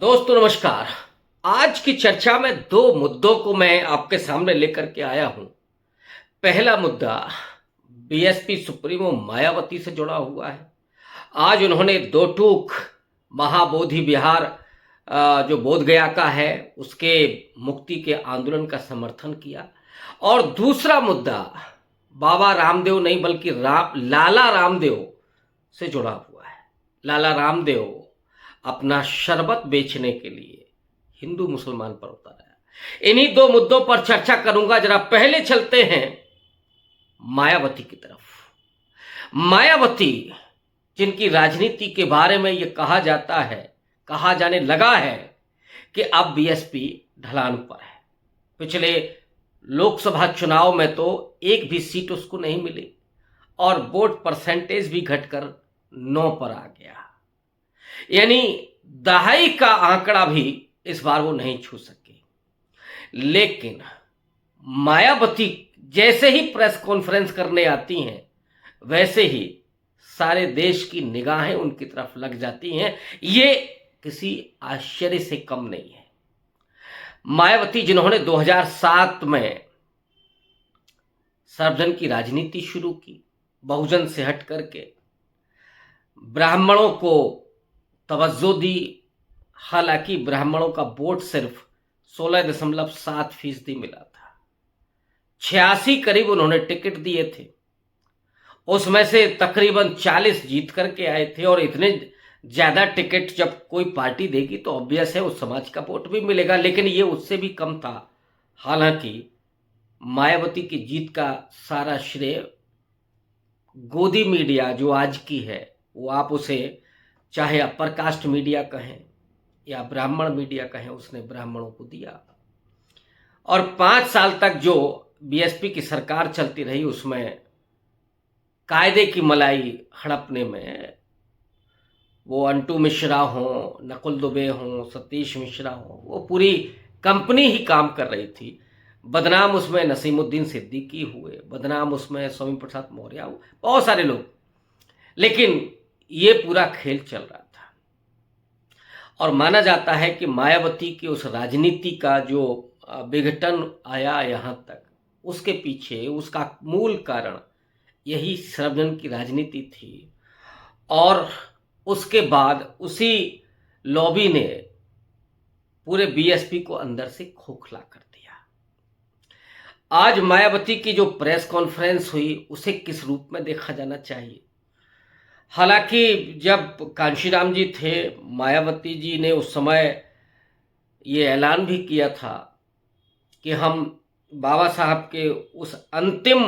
दोस्तों नमस्कार। आज की चर्चा में दो मुद्दों को मैं आपके सामने लेकर के आया हूं। पहला मुद्दा बीएसपी सुप्रीमो मायावती से जुड़ा हुआ है। आज उन्होंने दो टूक महाबोधि विहार जो बोध गया का है उसके मुक्ति के आंदोलन का समर्थन किया। और दूसरा मुद्दा बाबा रामदेव नहीं बल्कि लाला रामदेव से जुड़ा हुआ है। लाला रामदेव अपना शरबत बेचने के लिए हिंदू मुसलमान पर उतर आया। इन्हीं दो मुद्दों पर चर्चा करूंगा। जरा पहले चलते हैं मायावती की तरफ। मायावती जिनकी राजनीति के बारे में यह कहा जाता है, कहा जाने लगा है कि अब बीएसपी ढलान पर है। पिछले लोकसभा चुनाव में तो एक भी सीट उसको नहीं मिली और वोट परसेंटेज भी घटकर 9 पर आ गया। यानी दहाई का आंकड़ा भी इस बार वो नहीं छू सके। लेकिन मायावती जैसे ही प्रेस कॉन्फ्रेंस करने आती हैं वैसे ही सारे देश की निगाहें उनकी तरफ लग जाती हैं। ये किसी आश्चर्य से कम नहीं है। मायावती जिन्होंने 2007 में सर्वजन की राजनीति शुरू की, बहुजन से हट करके ब्राह्मणों को तवज्जो दी। हालांकि ब्राह्मणों का वोट सिर्फ 16.7% मिला था। 86 करीब उन्होंने टिकट दिए थे, उसमें से तकरीबन 40 जीत करके आए थे। और इतने ज्यादा टिकट जब कोई पार्टी देगी तो ऑब्वियस है उस समाज का वोट भी मिलेगा, लेकिन ये उससे भी कम था। हालांकि मायावती की जीत का सारा श्रेय गोदी मीडिया जो आज की है, वो आप उसे चाहे अपर कास्ट मीडिया कहें या ब्राह्मण मीडिया कहें, उसने ब्राह्मणों को दिया। और 5 साल तक जो बीएसपी की सरकार चलती रही उसमें कायदे की मलाई हड़पने में वो अंटू मिश्रा हो, नकुल दुबे हो, सतीश मिश्रा हो, वो पूरी कंपनी ही काम कर रही थी। बदनाम उसमें नसीमुद्दीन सिद्दीकी हुए, बदनाम उसमें स्वामी प्रसाद मौर्य हुए, बहुत सारे लोग। लेकिन ये पूरा खेल चल रहा था। और माना जाता है कि मायावती की उस राजनीति का जो विघटन आया यहाँ तक, उसके पीछे उसका मूल कारण यही सर्वजन की राजनीति थी। और उसके बाद उसी लॉबी ने पूरे बीएसपी को अंदर से खोखला कर दिया। आज मायावती की जो प्रेस कॉन्फ्रेंस हुई उसे किस रूप में देखा जाना चाहिए? हालांकि जब कांशीराम जी थे, मायावती जी ने उस समय ये ऐलान भी किया था कि हम बाबा साहब के उस अंतिम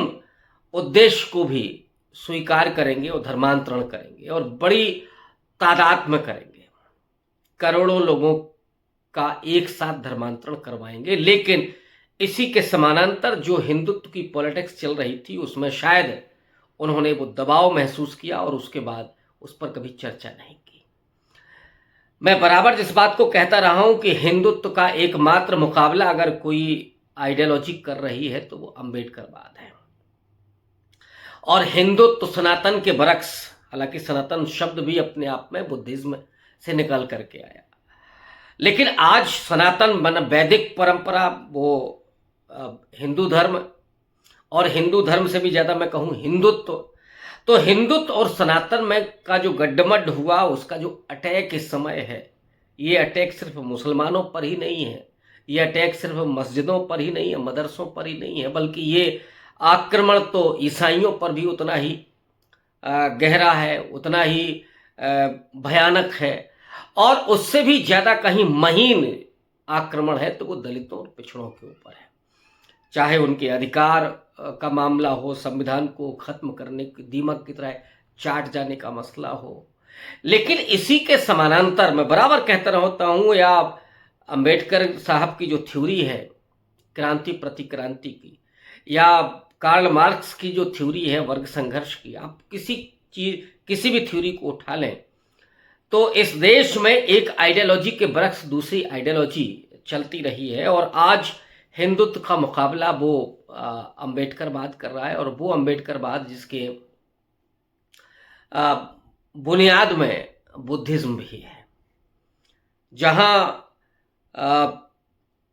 उद्देश्य को भी स्वीकार करेंगे और धर्मांतरण करेंगे और बड़ी तादाद में करेंगे। करोड़ों लोगों का एक साथ धर्मांतरण करवाएंगे। लेकिन इसी के समानांतर जो हिंदुत्व की पॉलिटिक्स चल रही थी उसमें शायद उन्होंने वो दबाव महसूस किया और उसके बाद उस पर कभी चर्चा नहीं की। मैं बराबर जिस बात को कहता रहा हूं कि हिंदुत्व का एकमात्र मुकाबला अगर कोई आइडियोलॉजी कर रही है तो वो अंबेडकरवाद है। और हिंदुत्व सनातन के बरक्स, हालांकि सनातन शब्द भी अपने आप में बुद्धिज्म से निकल करके आया, लेकिन आज सनातन मन वैदिक परंपरा, वो हिंदू धर्म, और हिंदू धर्म से भी ज्यादा मैं कहूं हिंदुत्व, तो हिंदुत्व और सनातन में का जो गड्ढमड्ढ हुआ, उसका जो अटैक इस समय है, ये अटैक सिर्फ मुसलमानों पर ही नहीं है, ये अटैक सिर्फ मस्जिदों पर ही नहीं है, मदरसों पर ही नहीं है, बल्कि ये आक्रमण तो ईसाइयों पर भी उतना ही गहरा है, उतना ही भयानक है। और उससे भी ज्यादा कहीं महीन आक्रमण है तो वो दलितों और पिछड़ों के ऊपर है। चाहे उनके अधिकार का मामला हो, संविधान को खत्म करने की दीमक की तरह चाट जाने का मसला हो। लेकिन इसी के समानांतर मैं बराबर कहता रहता हूं, या अंबेडकर साहब की जो थ्योरी है क्रांति प्रतिक्रांति की, या कार्ल मार्क्स की जो थ्योरी है वर्ग संघर्ष की, आप किसी भी थ्योरी को उठा लें तो इस देश में एक आइडियोलॉजी के बरक्स दूसरी आइडियोलॉजी चलती रही है। और आज हिंदुत्व का मुकाबला वो अंबेडकरवाद कर रहा है, और वो अंबेडकरवाद जिसके बुनियाद में बुद्धिज्म भी है। जहां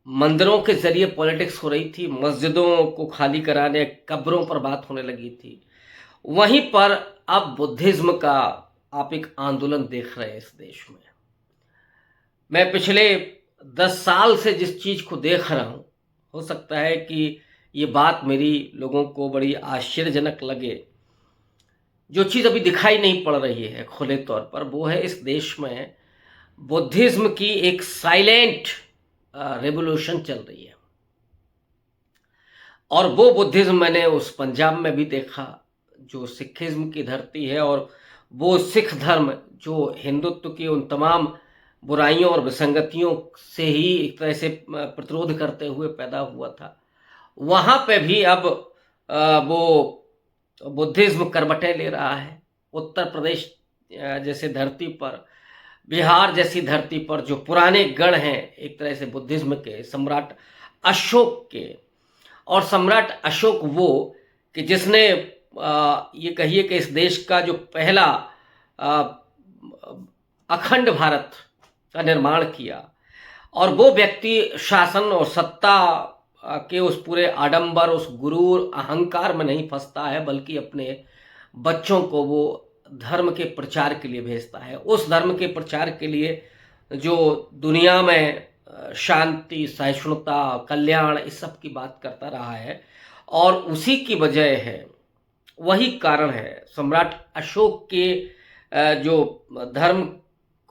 मंदिरों के जरिए पॉलिटिक्स हो रही थी, मस्जिदों को खाली कराने, कब्रों पर बात होने लगी थी, वहीं पर अब बुद्धिज्म का आप एक आंदोलन देख रहे हैं इस देश में। मैं पिछले 10 साल से जिस चीज को देख रहा हूं, हो सकता है कि ये बात मेरी लोगों को बड़ी आश्चर्यजनक लगे। जो चीज अभी दिखाई नहीं पड़ रही है खुले तौर पर, वो है इस देश में बुद्धिज्म की एक साइलेंट रेवोल्यूशन चल रही है। और वो बुद्धिज्म मैंने उस पंजाब में भी देखा जो सिखिज्म की धरती है, और वो सिख धर्म जो हिंदुत्व की उन तमाम बुराइयों और विसंगतियों से ही एक तरह से प्रतिरोध करते हुए पैदा हुआ था, वहाँ पे भी अब वो बुद्धिज्म करवटें ले रहा है। उत्तर प्रदेश जैसे धरती पर, बिहार जैसी धरती पर जो पुराने गढ़ हैं एक तरह से बुद्धिज्म के, सम्राट अशोक के, और सम्राट अशोक वो कि जिसने ये कहिए कि इस देश का जो पहला अखंड भारत का निर्माण किया, और वो व्यक्ति शासन और सत्ता के उस पूरे आडंबर, उस गुरूर, अहंकार में नहीं फंसता है, बल्कि अपने बच्चों को वो धर्म के प्रचार के लिए भेजता है। उस धर्म के प्रचार के लिए जो दुनिया में शांति, सहिष्णुता, कल्याण, इस सब की बात करता रहा है, और उसी की वजह है, वही कारण है सम्राट अशोक के जो धर्म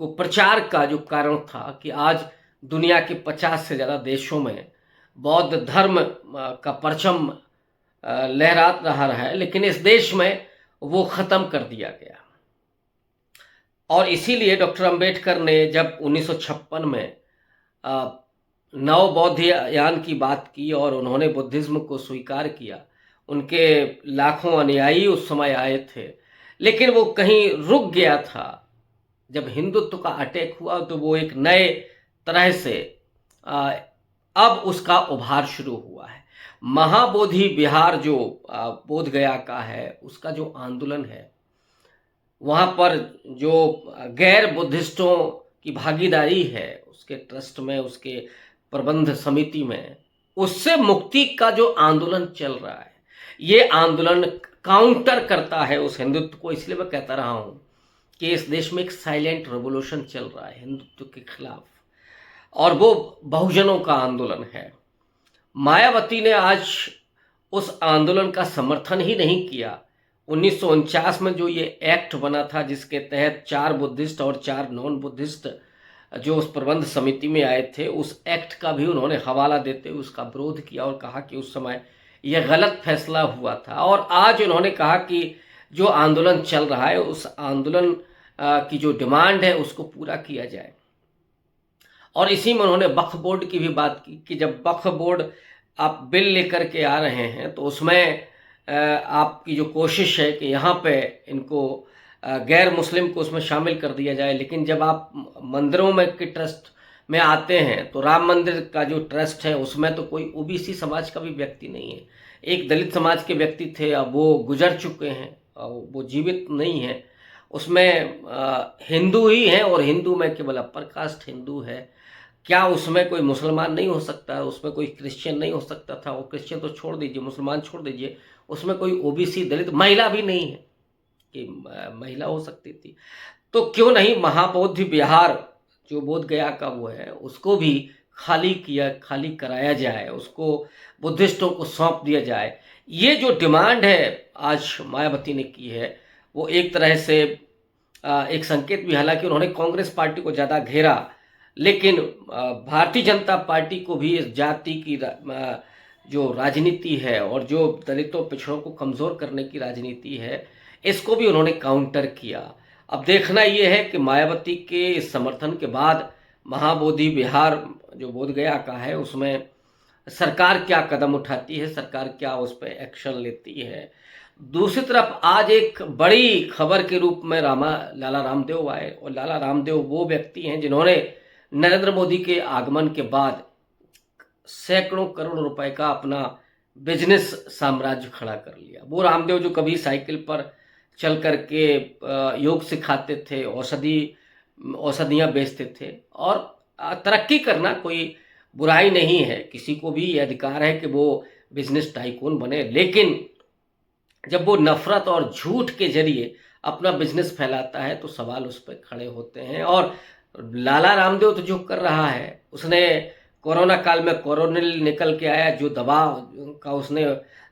को प्रचार का जो कारण था कि आज दुनिया के 50 से ज़्यादा देशों में बौद्ध धर्म का परचम लहरा रहा है, लेकिन इस देश में वो ख़त्म कर दिया गया। और इसीलिए डॉक्टर अंबेडकर ने जब 1956 में नव बौद्ध यान की बात की और उन्होंने बुद्धिज्म को स्वीकार किया, उनके लाखों अनुयायी उस समय आए थे, लेकिन वो कहीं रुक गया था। जब हिंदुत्व का अटैक हुआ तो वो एक नए तरह से अब उसका उभार शुरू हुआ है। महाबोधि विहार जो बोध गया का है, उसका जो आंदोलन है, वहाँ पर जो गैर बुद्धिस्टों की भागीदारी है, उसके ट्रस्ट में, उसके प्रबंध समिति में, उससे मुक्ति का जो आंदोलन चल रहा है, ये आंदोलन काउंटर करता है उस हिंदुत्व को। इसलिए मैं कहता रहा हूँ कि इस देश में एक साइलेंट रेवोल्यूशन चल रहा है हिंदुत्व के खिलाफ, और वो बहुजनों का आंदोलन है। मायावती ने आज उस आंदोलन का समर्थन ही नहीं किया। 1949 में जो ये एक्ट बना था, जिसके तहत 4 बुद्धिस्ट और 4 नॉन बुद्धिस्ट जो उस प्रबंध समिति में आए थे, उस एक्ट का भी उन्होंने हवाला देते हुए उसका विरोध किया और कहा कि उस समय यह गलत फैसला हुआ था। और आज उन्होंने कहा कि जो आंदोलन चल रहा है, उस आंदोलन की जो डिमांड है उसको पूरा किया जाए। और इसी में उन्होंने वक्फ बोर्ड की भी बात की कि जब वक्फ बोर्ड आप बिल लेकर के आ रहे हैं तो उसमें आपकी जो कोशिश है कि यहाँ पे इनको गैर मुस्लिम को उसमें शामिल कर दिया जाए, लेकिन जब आप मंदिरों में के ट्रस्ट में आते हैं तो राम मंदिर का जो ट्रस्ट है उसमें तो कोई ओबीसी समाज का भी व्यक्ति नहीं है। एक दलित समाज के व्यक्ति थे, अब वो गुजर चुके हैं, वो जीवित नहीं है। उसमें हिंदू ही हैं, और हिंदू में केवल अपर कास्ट हिंदू है। क्या उसमें कोई मुसलमान नहीं हो सकता? उसमें कोई क्रिश्चियन नहीं हो सकता था? वो क्रिश्चियन तो छोड़ दीजिए, मुसलमान छोड़ दीजिए, उसमें कोई ओबीसी, दलित, महिला भी नहीं है कि महिला हो सकती थी। तो क्यों नहीं महाबोधि विहार जो बोध गया का वो है, उसको भी खाली कराया जाए, उसको बुद्धिस्टों को सौंप दिया जाए। ये जो डिमांड है आज मायावती ने की है, वो एक तरह से एक संकेत भी, हालांकि उन्होंने कांग्रेस पार्टी को ज़्यादा घेरा, लेकिन भारतीय जनता पार्टी को भी इस जाति की जो राजनीति है और जो दलितों पिछड़ों को कमज़ोर करने की राजनीति है, इसको भी उन्होंने काउंटर किया। अब देखना ये है कि मायावती के इस समर्थन के बाद महाबोधि विहार जो बोध गया का है, उसमें सरकार क्या कदम उठाती है, सरकार क्या उस पर एक्शन लेती है। दूसरी तरफ आज एक बड़ी खबर के रूप में लाला रामदेव आए, और लाला रामदेव वो व्यक्ति हैं जिन्होंने नरेंद्र मोदी के आगमन के बाद सैकड़ों करोड़ रुपए का अपना बिजनेस साम्राज्य खड़ा कर लिया। वो रामदेव जो कभी साइकिल पर चल करके योग सिखाते थे, औषधियाँ बेचते थे, और तरक्की करना कोई बुराई नहीं है, किसी को भी ये अधिकार है कि वो बिजनेस टाइकून बने, लेकिन जब वो नफरत और झूठ के जरिए अपना बिजनेस फैलाता है तो सवाल उस पर खड़े होते हैं। और लाला रामदेव तो जो कर रहा है, उसने कोरोना काल में कोरोनिल निकल के आया, जो दवा का उसने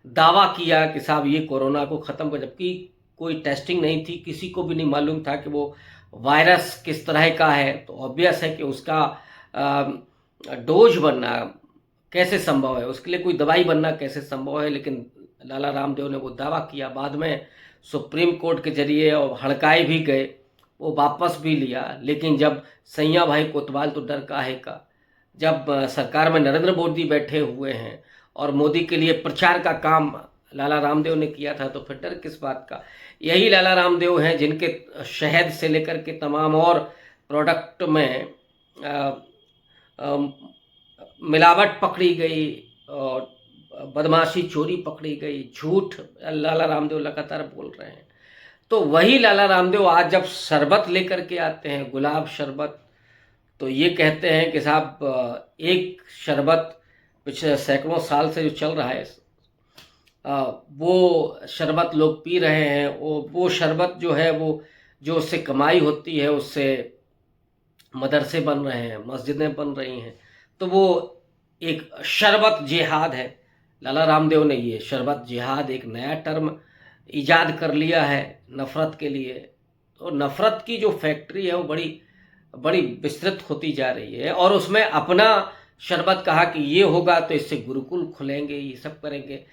दावा किया कि साहब ये कोरोना को ख़त्म कर, जबकि कोई टेस्टिंग नहीं थी, किसी को भी नहीं मालूम था कि वो वायरस किस तरह का है। तो ऑब्वियस है कि उसका डोज बनना कैसे संभव है, उसके लिए कोई दवाई बनना कैसे संभव है। लेकिन लाला रामदेव ने वो दावा किया, बाद में सुप्रीम कोर्ट के जरिए और हड़काए भी गए, वो वापस भी लिया। लेकिन जब सैया भाई कोतवाल तो डर काहे का, जब सरकार में नरेंद्र मोदी बैठे हुए हैं और मोदी के लिए प्रचार का काम लाला रामदेव ने किया था, तो फिर डर किस बात का। यही लाला रामदेव हैं जिनके शहद से लेकर के तमाम और प्रोडक्ट में मिलावट पकड़ी गई और बदमाशी चोरी पकड़ी गई, झूठ लाला रामदेव लगातार बोल रहे हैं। तो वही लाला रामदेव आज जब शरबत लेकर के आते हैं, गुलाब शरबत, तो ये कहते हैं कि साहब एक शरबत पिछले सैकड़ों साल से जो चल रहा है, वो शरबत लोग पी रहे हैं। वो शरबत जो है, वो जो उससे कमाई होती है, उससे मदरसे बन रहे हैं, मस्जिदें बन रही हैं। तो वो एक शरबत जिहाद है। लाला रामदेव ने ये शरबत जिहाद एक नया टर्म ईजाद कर लिया है नफ़रत के लिए। तो नफ़रत की जो फैक्ट्री है वो बड़ी बड़ी विस्तृत होती जा रही है, और उसमें अपना शरबत कहा कि ये होगा तो इससे गुरुकुल खुलेंगे, ये सब करेंगे।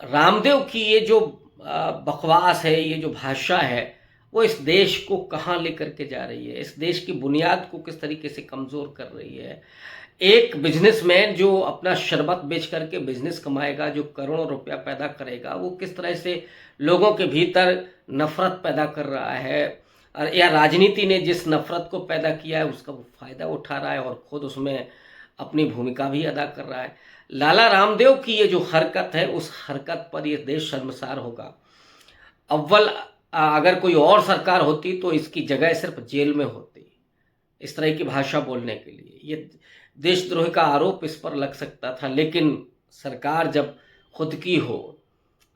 रामदेव की ये जो बकवास है, ये जो भाषा है, वो इस देश को कहाँ लेकर के जा रही है, इस देश की बुनियाद को किस तरीके से कमज़ोर कर रही है। एक बिजनेसमैन जो अपना शरबत बेच करके बिजनेस कमाएगा, जो करोड़ों रुपया पैदा करेगा, वो किस तरह से लोगों के भीतर नफ़रत पैदा कर रहा है, और या राजनीति ने जिस नफ़रत को पैदा किया है उसका वो फ़ायदा उठा रहा है और ख़ुद उसमें अपनी भूमिका भी अदा कर रहा है। लाला रामदेव की ये जो हरकत है, उस हरकत पर ये देश शर्मसार होगा। अव्वल अगर कोई और सरकार होती तो इसकी जगह सिर्फ जेल में होती, इस तरह की भाषा बोलने के लिए। ये देशद्रोह का आरोप इस पर लग सकता था, लेकिन सरकार जब खुद की हो,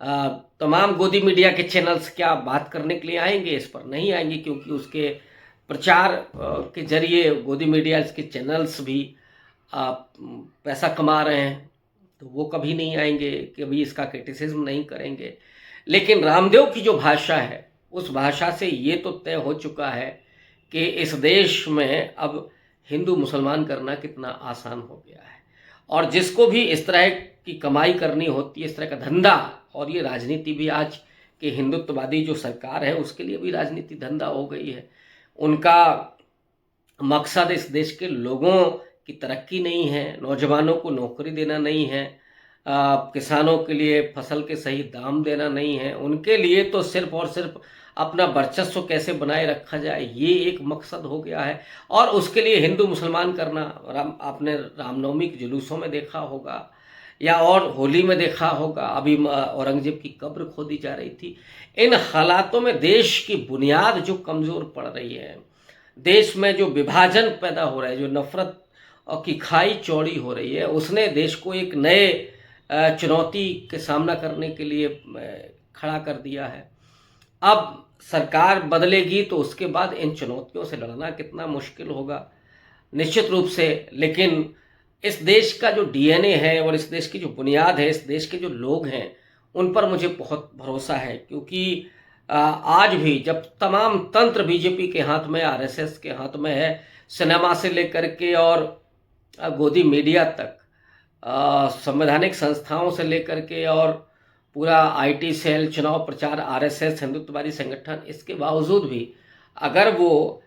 तमाम गोदी मीडिया के चैनल्स क्या बात करने के लिए आएंगे? इस पर नहीं आएंगे, क्योंकि उसके प्रचार के जरिए गोदी मीडिया के चैनल्स भी पैसा कमा रहे हैं, तो वो कभी नहीं आएंगे, कभी इसका क्रिटिसिज्म नहीं करेंगे। लेकिन रामदेव की जो भाषा है, उस भाषा से ये तो तय हो चुका है कि इस देश में अब हिंदू मुसलमान करना कितना आसान हो गया है। और जिसको भी इस तरह की कमाई करनी होती है, इस तरह का धंधा, और ये राजनीति भी आज के हिंदुत्ववादी जो सरकार है उसके लिए भी राजनीति धंधा हो गई है। उनका मकसद इस देश के लोगों की तरक्की नहीं है, नौजवानों को नौकरी देना नहीं है, किसानों के लिए फसल के सही दाम देना नहीं है। उनके लिए तो सिर्फ और सिर्फ अपना वर्चस्व कैसे बनाए रखा जाए, ये एक मकसद हो गया है। और उसके लिए हिंदू मुसलमान करना, आपने रामनवमी के जुलूसों में देखा होगा या और होली में देखा होगा, अभी औरंगजेब की कब्र खोदी जा रही थी। इन हालातों में देश की बुनियाद जो कमज़ोर पड़ रही है, देश में जो विभाजन पैदा हो रहा है, जो नफ़रत की खाई चौड़ी हो रही है, उसने देश को एक नए चुनौती के सामना करने के लिए खड़ा कर दिया है। अब सरकार बदलेगी तो उसके बाद इन चुनौतियों से लड़ना कितना मुश्किल होगा, निश्चित रूप से। लेकिन इस देश का जो डीएनए है और इस देश की जो बुनियाद है, इस देश के जो लोग हैं, उन पर मुझे बहुत भरोसा है। क्योंकि आज भी जब तमाम तंत्र बीजेपी के हाथ में, आरएसएस के हाथ में है, सिनेमा से लेकर के और गोदी मीडिया तक, संवैधानिक संस्थाओं से लेकर के और पूरा आईटी सेल, चुनाव प्रचार, आरएसएस, हिंदुत्ववादी संगठन, इसके बावजूद भी अगर वो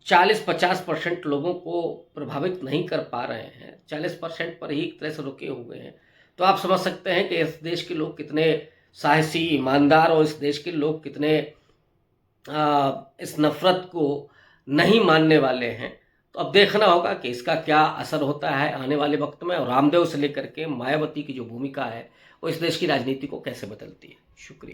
40-50% लोगों को प्रभावित नहीं कर पा रहे हैं, 40% पर ही एक तरह से रुके हुए हैं, तो आप समझ सकते हैं कि इस देश के लोग कितने साहसी, ईमानदार, और इस देश के लोग कितने इस नफ़रत को नहीं मानने वाले हैं। तो अब देखना होगा कि इसका क्या असर होता है आने वाले वक्त में, और रामदेव से लेकर के मायावती की जो भूमिका है वो इस देश की राजनीति को कैसे बदलती है। शुक्रिया।